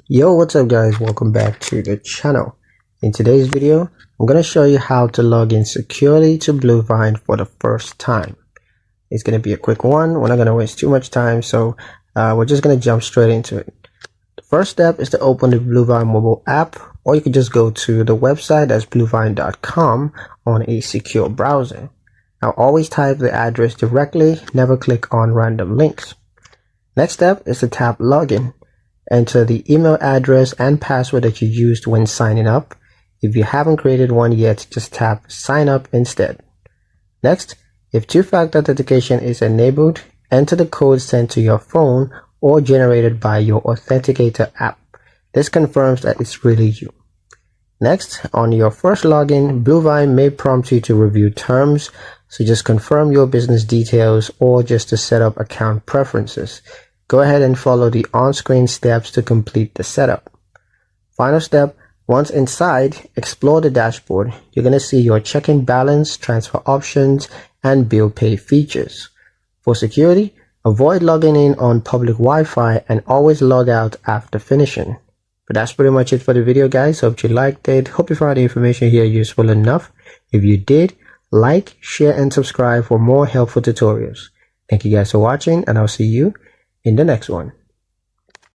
Yo, what's up guys, welcome back to the channel. In today's video I'm going to show you how to log in securely to Bluevine for the first time. It's going to be a quick one. We're not going to waste too much time, so we're just going to jump straight into it. The first step is to open the Bluevine mobile app, or you could just go to the website, that's bluevine.com, on a secure browser. Now always type the address directly, never click on random links. Next step is to tap login. Enter the email address and password that you used when signing up. If you haven't created one yet, just tap sign up instead. Next, if two-factor authentication is enabled, enter the code sent to your phone or generated by your authenticator app. This confirms that it's really you. Next, on your first login, Bluevine may prompt you to review terms, so just confirm your business details or just to set up account preferences. Go ahead and follow the on-screen steps to complete the setup. Final step, once inside, explore the dashboard. You're going to see your checking balance, transfer options, and bill pay features. For security, avoid logging in on public Wi-Fi and always log out after finishing. But that's pretty much it for the video guys. Hope you liked it. Hope you found the information here useful enough. If you did, like, share, and subscribe for more helpful tutorials. Thank you guys for watching, and I'll see you in the next one.